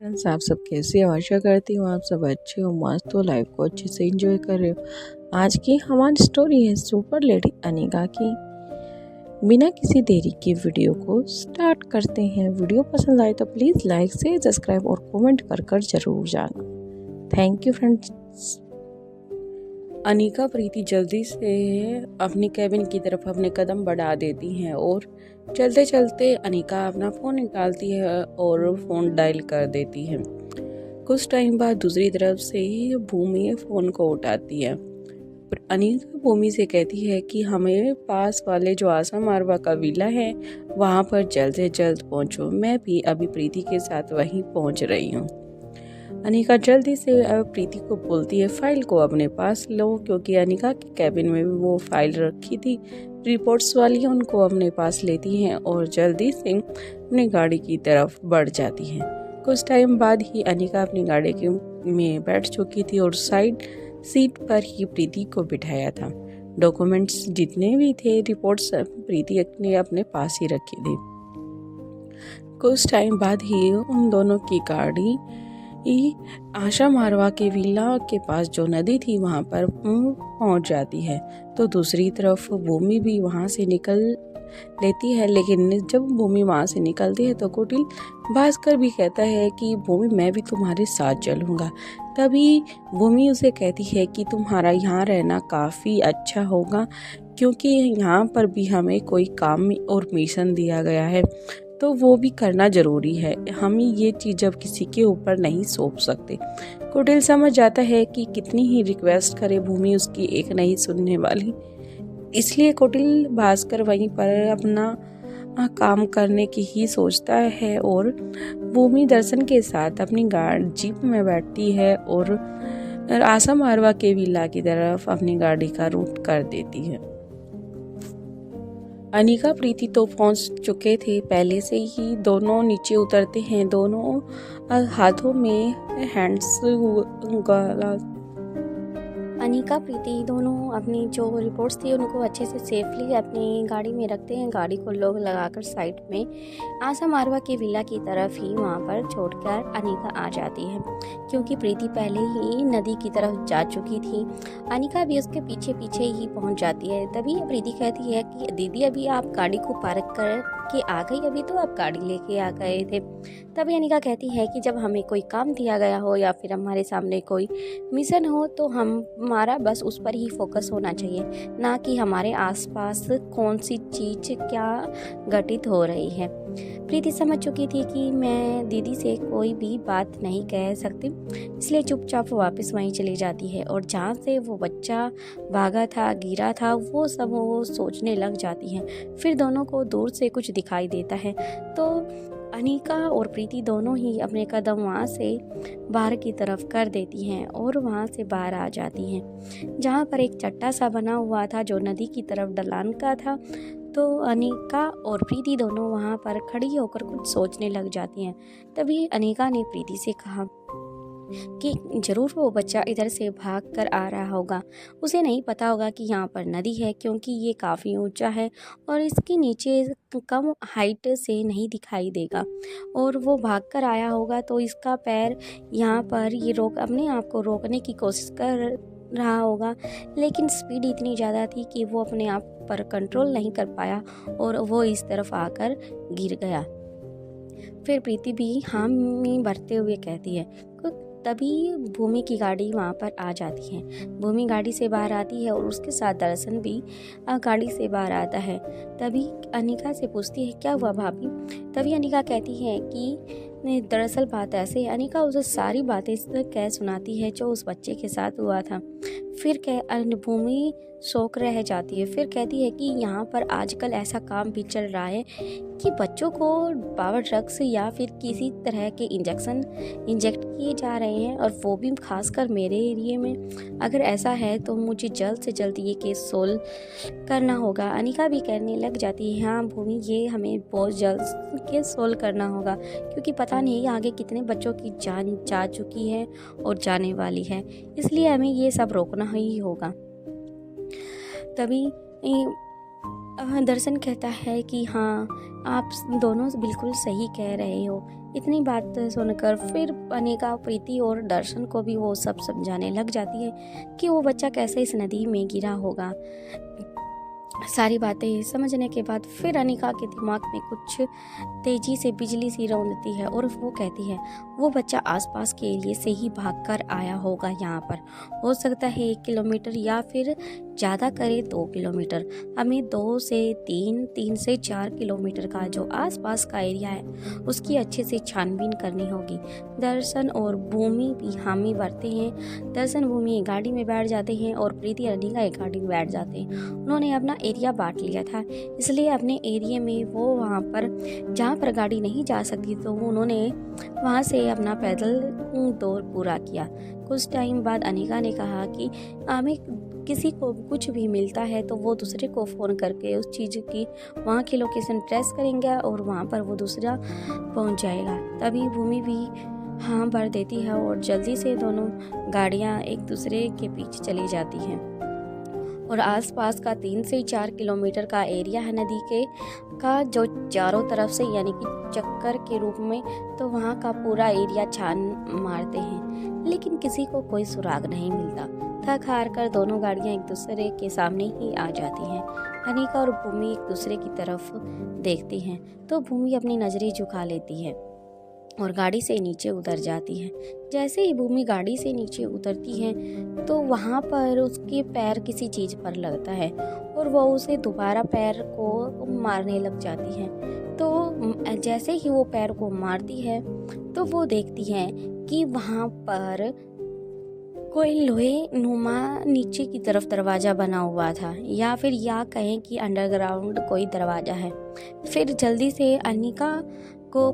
Friends, आप सब कैसे हो? आशा करती हूँ आप सब अच्छे हो, मस्त हो, लाइफ को अच्छे से एंजॉय कर रहे हो। आज की हमारी स्टोरी है सुपर लेडी अनिका की। बिना किसी देरी के वीडियो को स्टार्ट करते हैं। वीडियो पसंद आए तो प्लीज़ लाइक से सब्सक्राइब और कमेंट कर जरूर जाना। Thank you friends. Anika Preeti जल्दी से अपनी कैबिन की तरफ अपने कदम बढ़ा देती हैं और चलते चलते अनिका अपना फ़ोन निकालती है और फ़ोन डायल कर देती है। कुछ टाइम बाद दूसरी तरफ से भूमि फ़ोन को उठाती है। अनिका भूमि से कहती है कि हमें पास वाले जो आशा मारवा का विला है वहाँ पर जल्द से जल्द पहुँचो। मैं भी अभी प्रीति के साथ वहीं पहुँच रही हूँ। अनिका जल्दी से प्रीति को बोलती है फाइल को अपने पास लो, क्योंकि अनिका के कैबिन में भी वो फाइल रखी थी रिपोर्ट्स वाली, उनको अपने पास लेती हैं और जल्दी से अपनी गाड़ी की तरफ बढ़ जाती हैं। कुछ टाइम बाद ही अनिका अपनी गाड़ी में बैठ चुकी थी और साइड सीट पर ही प्रीति को बिठाया था। डॉक्यूमेंट्स जितने भी थे, रिपोर्ट्स प्रीति ने अपने पास ही रखी थी। कुछ टाइम बाद ही उन दोनों की गाड़ी आशा मारवा के विला के पास जो नदी थी वहां पर पहुंच जाती है। तो दूसरी तरफ भूमि भी वहां से निकल लेती है, लेकिन जब भूमि वहां से निकलती है तो कुटिल भास्कर भी कहता है कि भूमि मैं भी तुम्हारे साथ चलूंगा। तभी भूमि उसे कहती है कि तुम्हारा यहाँ रहना काफ़ी अच्छा होगा, क्योंकि यहाँ पर भी हमें कोई काम और मिशन दिया गया है तो वो भी करना ज़रूरी है। हम ये चीज़ अब किसी के ऊपर नहीं सौंप सकते। कुटिल समझ जाता है कि कितनी ही रिक्वेस्ट करे भूमि उसकी एक नहीं सुनने वाली, इसलिए कुटिल भास्कर वहीं पर अपना काम करने की ही सोचता है और भूमि दर्शन के साथ अपनी जीप में बैठती है और आशा मारवा के विला की तरफ अपनी गाड़ी का रूट कर देती है। अनिका प्रीति तो पहुंच चुके थे पहले से ही। दोनों नीचे उतरते हैं, दोनों हाथों में हैंड्स अनिका प्रीति दोनों अपनी जो रिपोर्ट्स थी उनको अच्छे से सेफली अपनी गाड़ी में रखते हैं। गाड़ी को लोग लगाकर साइड में आशा मारवा के विला की तरफ ही वहाँ पर छोड़कर अनिका आ जाती है, क्योंकि प्रीति पहले ही नदी की तरफ जा चुकी थी। अनिका भी उसके पीछे पीछे ही पहुँच जाती है। तभी प्रीति कहती है कि दीदी अभी आप गाड़ी को पार्क कर के आ गई, अभी तो आप गाड़ी लेके आ गए थे। तभी अनिका कहती है कि जब हमें कोई काम दिया गया हो या फिर हमारे सामने कोई मिशन हो तो हमारा बस उस पर ही फोकस होना चाहिए, ना कि हमारे आसपास कौन सी चीज़ क्या घटित हो रही है। प्रीति समझ चुकी थी कि मैं दीदी से कोई भी बात नहीं कह सकती, इसलिए चुपचाप वापस वहीं चली जाती है और जहाँ से वो बच्चा भागा था, गिरा था, वो सब वो सोचने लग जाती है। फिर दोनों को दूर से कुछ दिखाई देता है तो अनिका और प्रीति दोनों ही अपने कदम वहाँ से बाहर की तरफ कर देती हैं और वहाँ से बाहर आ जाती हैं, जहाँ पर एक चट्टा सा बना हुआ था जो नदी की तरफ ढलान का था। तो अनिका और प्रीति दोनों वहाँ पर खड़ी होकर कुछ सोचने लग जाती हैं। तभी अनिका ने प्रीति से कहा कि ज़रूर वो बच्चा इधर से भाग कर आ रहा होगा। उसे नहीं पता होगा कि यहाँ पर नदी है, क्योंकि ये काफ़ी ऊंचा है और इसके नीचे कम हाइट से नहीं दिखाई देगा और वो भाग कर आया होगा तो इसका पैर यहाँ पर ये अपने आप को रोकने की कोशिश कर रहा होगा, लेकिन स्पीड इतनी ज़्यादा थी कि वो अपने आप पर कंट्रोल नहीं कर पाया और वो इस तरफ आकर गिर गया। फिर प्रीति भी हामी भरते हुए कहती है। तभी भूमि की गाड़ी वहाँ पर आ जाती है। भूमि गाड़ी से बाहर आती है और उसके साथ दर्शन भी गाड़ी से बाहर आता है। तभी अनिका से पूछती है क्या हुआ भाभी। तभी अनिका कहती है कि दरअसल बात ऐसे। अनिका उसे सारी बातें कह सुनाती है जो उस बच्चे के साथ हुआ था। फिर भूमि शौक रह जाती है। फिर कहती है कि यहाँ पर आजकल ऐसा काम भी चल रहा है कि बच्चों को पावर ड्रग्स या फिर किसी तरह के इंजेक्ट किए जा रहे हैं, और वो भी खासकर मेरे एरिया में। अगर ऐसा है तो मुझे जल्द से जल्द ये केस सोल्व करना होगा। अनिका भी कहने लग जाती है हाँ भूमि, ये हमें बहुत जल्द केस सोल्व करना होगा, क्योंकि पता नहीं आगे कितने बच्चों की जान जा चुकी है और जाने वाली है, इसलिए हमें ये सब रोकना ही होगा। तभी दर्शन कहता है कि हाँ आप दोनों बिल्कुल सही कह रहे हो, इतनी बात सुनकर फिर अनिका, प्रीति और दर्शन को भी वो सब समझाने लग जाती है कि वो बच्चा कैसे इस नदी में गिरा होगा। सारी बातें समझने के बाद फिर अनिका के दिमाग में कुछ तेजी से बिजली सी रौंदती है और वो कहती है वो बच्चा आसपास के एरिया से ही भागकर आया होगा यहाँ पर। हो सकता है 1 किलोमीटर या फिर ज़्यादा करे 2 किलोमीटर। हमें 2 से 3, 3 से 4 किलोमीटर का जो आसपास का एरिया है उसकी अच्छे से छानबीन करनी होगी। दर्शन और भूमि भी हामी भरते हैं। दर्शन भूमि एक गाड़ी में बैठ जाते हैं और प्रीति अनिका एक गाड़ी में बैठ जाते हैं। उन्होंने अपना एरिया बांट लिया था, इसलिए अपने एरिया में वो वहाँ पर जहाँ पर गाड़ी नहीं जा सकती तो उन्होंने वहाँ से अपना पैदल दौर पूरा किया। कुछ टाइम बाद अनिका ने कहा कि हमें किसी को कुछ भी मिलता है तो वो दूसरे को फ़ोन करके उस चीज़ की वहाँ की लोकेशन ट्रेस करेंगे और वहाँ पर वो दूसरा पहुँच जाएगा। तभी भूमि भी हाँ भर देती है और जल्दी से दोनों गाड़ियाँ एक दूसरे के पीछे चली जाती हैं और आसपास का 3 से 4 किलोमीटर का एरिया है नदी के का जो चारों तरफ से यानी कि चक्कर के रूप में, तो वहाँ का पूरा एरिया छान मारते हैं लेकिन किसी को कोई सुराग नहीं मिलता। थक हार कर दोनों गाड़ियाँ एक दूसरे के सामने ही आ जाती हैं। अनिका और भूमि एक दूसरे की तरफ देखती हैं तो भूमि अपनी नज़रें झुका लेती है और गाड़ी से नीचे उतर जाती है। जैसे ही भूमि गाड़ी से नीचे उतरती है तो वहाँ पर उसके पैर किसी चीज़ पर लगता है और वो उसे दोबारा पैर को मारने लग जाती है। तो जैसे ही वो पैर को मारती है तो वो देखती है कि वहाँ पर कोई लोहे नुमा नीचे की तरफ दरवाज़ा बना हुआ था या फिर या कहें कि अंडरग्राउंड कोई दरवाज़ा है। फिर जल्दी से अनिका को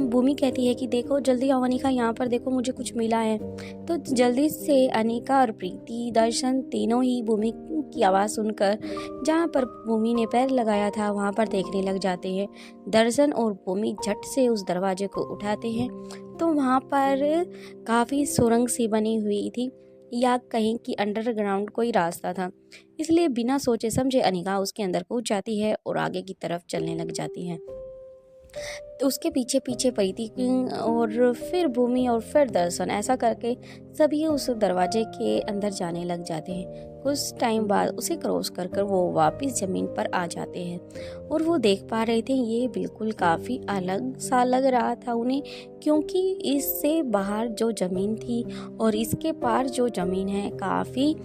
भूमि कहती है कि देखो जल्दी आओ अनिका, यहाँ पर देखो मुझे कुछ मिला है। तो जल्दी से अनिका और प्रीति, दर्शन तीनों ही भूमि की आवाज़ सुनकर जहाँ पर भूमि ने पैर लगाया था वहाँ पर देखने लग जाते हैं। दर्शन और भूमि झट से उस दरवाजे को उठाते हैं तो वहाँ पर काफ़ी सुरंग सी बनी हुई थी या कहीं कि अंडरग्राउंड कोई रास्ता था, इसलिए बिना सोचे समझे अनिका उसके अंदर कूद जाती है और आगे की तरफ चलने लग जाती है। तो उसके पीछे पीछे प्रीति और फिर भूमि और फिर दर्शन, ऐसा करके सभी उस दरवाजे के अंदर जाने लग जाते हैं। कुछ टाइम बाद उसे क्रॉस कर कर वो वापस ज़मीन पर आ जाते हैं और वो देख पा रहे थे ये बिल्कुल काफ़ी अलग सा लग रहा था उन्हें, क्योंकि इससे बाहर जो ज़मीन थी और इसके पार जो ज़मीन है काफ़ी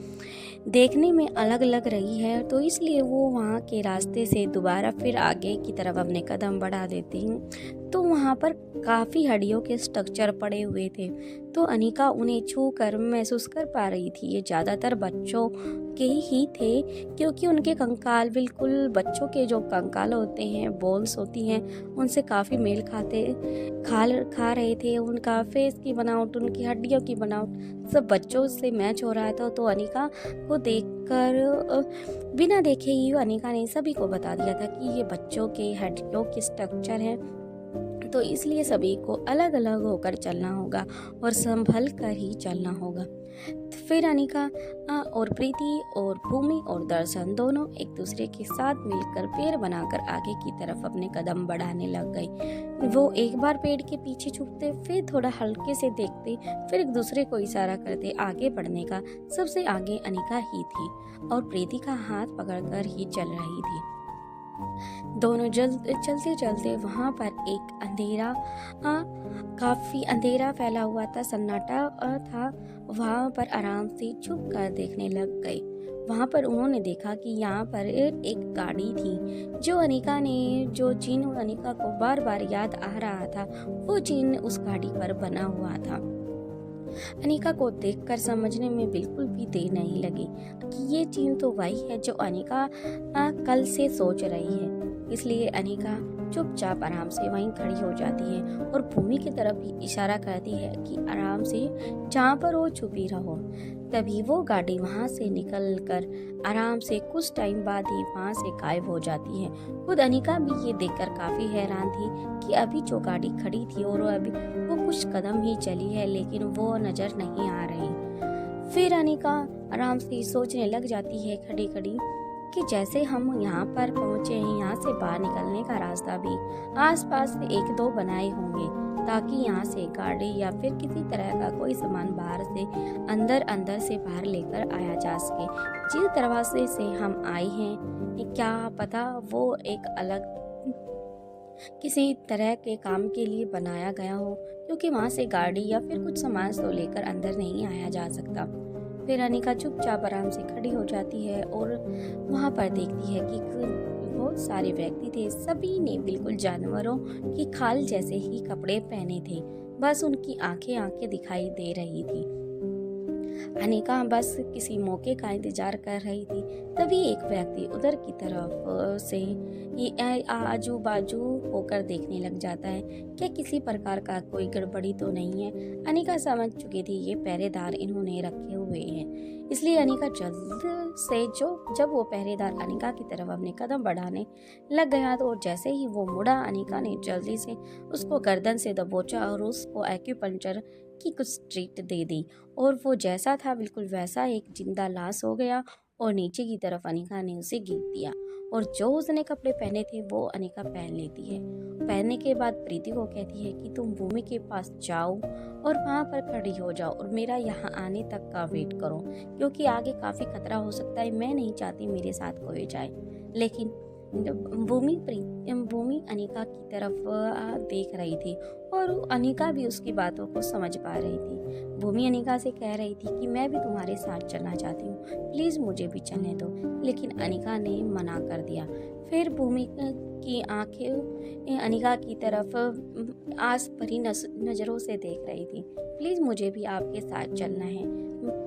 देखने में अलग लग रही है। तो इसलिए वो वहाँ के रास्ते से दोबारा फिर आगे की तरफ अपने कदम बढ़ा देती हैं तो वहाँ पर काफ़ी हड्डियों के स्ट्रक्चर पड़े हुए थे। तो अनिका उन्हें छू कर महसूस कर पा रही थी ये ज़्यादातर बच्चों के ही थे, क्योंकि उनके कंकाल बिल्कुल बच्चों के जो कंकाल होते हैं, बोन्स होती हैं, उनसे काफ़ी मेल खा रहे थे। उनका फेस की बनावट, उनकी हड्डियों की बनावट सब बच्चों से मैच हो रहा था। तो अनिका को देखकर बिना देखे ही अनिका ने सभी को बता दिया था कि ये बच्चों के हड्डियों के स्ट्रक्चर हैं, तो इसलिए सभी को अलग अलग होकर चलना होगा और संभल कर ही चलना होगा। फिर अनिका और प्रीति और भूमि और दर्शन दोनों एक दूसरे के साथ मिलकर पेड़ बनाकर आगे की तरफ अपने कदम बढ़ाने लग गए। वो एक बार पेड़ के पीछे छुपते, फिर थोड़ा हल्के से देखते, फिर एक दूसरे को इशारा करते आगे बढ़ने का। सबसे आगे अनिका ही थी और प्रीति का हाथ पकड़कर ही चल रही थी। दोनों चलते चलते वहाँ पर एक अंधेरा, काफ़ी अंधेरा फैला हुआ था, सन्नाटा था। वहाँ पर आराम से छुप कर देखने लग गए। वहाँ पर उन्होंने देखा कि यहाँ पर एक गाड़ी थी जो अनिका ने, जो चिन्ह अनिका को बार बार याद आ रहा था, वो चिन्ह उस गाड़ी पर बना हुआ था। अनिका को देखकर समझने में बिल्कुल भी देर नहीं लगी कि ये चिन्ह तो वही है जो अनिका कल से सोच रही है। इसलिए अनिका चुपचाप आराम से वहीं खड़ी हो जाती है और भूमि की तरफ भी इशारा करती है कि आराम से जहाँ पर वो छुपी रहो। तभी वो गाड़ी वहाँ से निकलकर आराम से कुछ टाइम बाद ही वहाँ से गायब हो जाती है। खुद अनिका भी ये देखकर काफ़ी हैरान थी कि अभी जो गाड़ी खड़ी थी और अभी वो कुछ कदम ही चली है लेकिन वो नज़र नहीं आ रही। फिर अनिका आराम से सोचने लग जाती है खड़ी खड़ी कि जैसे हम यहाँ पर पहुँचे हैं, यहाँ से बाहर निकलने का रास्ता भी आसपास से 1-2 बनाए होंगे, ताकि यहाँ से गाड़ी या फिर किसी तरह का कोई सामान बाहर से अंदर से बाहर लेकर आया जा सके। जिस दरवाजे से हम आए हैं क्या पता वो एक अलग किसी तरह के काम के लिए बनाया गया हो, क्योंकि वहाँ से गाड़ी या फिर कुछ सामान तो लेकर अंदर नहीं आया जा सकता। फिर अनिका चुपचाप आराम से खड़ी हो जाती है और वहाँ पर देखती है कि बहुत सारे व्यक्ति थे। सभी ने बिल्कुल जानवरों की खाल जैसे ही कपड़े पहने थे, बस उनकी आंखें दिखाई दे रही थी। अनिका बस किसी मौके का इंतजार कर रही थी। तभी एक व्यक्ति उधर की तरफ से आजू बाजू होकर देखने लग जाता है। क्या किसी प्रकार का कोई गड़बड़ी तो नहीं है? अनिका समझ चुकी थी ये पहरेदार इन्होंने रखे हुए हैं, इसलिए अनिका जल्द से जब वो पहरेदार अनिका की तरफ अपने कदम बढ़ाने लग गया तो जैसे ही वो मुड़ा, अनिका ने जल्दी से उसको गर्दन से दबोचा और उसको एक्यूपंक्चर की कुछ ट्रीट दे दी और वो जैसा था बिल्कुल वैसा एक जिंदा लाश हो गया। और नीचे की तरफ अनिका ने उसे गिर दिया और जो उसने कपड़े पहने थे वो अनिका पहन लेती है। पहनने के बाद प्रीति को कहती है कि तुम भूमि के पास जाओ और वहाँ पर खड़ी हो जाओ और मेरा यहाँ आने तक का वेट करो, क्योंकि आगे काफ़ी खतरा हो सकता है। मैं नहीं चाहती मेरे साथ कोई जाए। लेकिन भूमि अनिका की तरफ देख रही थी और अनिका भी उसकी बातों को समझ पा रही थी। भूमि अनिका से कह रही थी कि मैं भी तुम्हारे साथ चलना चाहती हूँ, प्लीज़ मुझे भी चलने दो, लेकिन अनिका ने मना कर दिया। फिर भूमि की आंखें अनिका की तरफ आस भरी नज़रों से देख रही थी। प्लीज़ मुझे भी आपके साथ चलना है,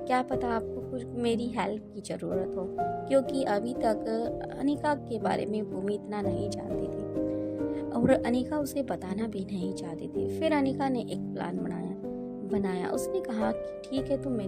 क्या पता आपको कुछ मेरी हेल्प की ज़रूरत हो, क्योंकि अभी तक अनिका के बारे में भूमि इतना नहीं जानती थी और अनिका उसे बताना भी नहीं चाहती थी। फिर अनिका ने एक प्लान बनाया। उसने कहा कि ठीक है, तो मैं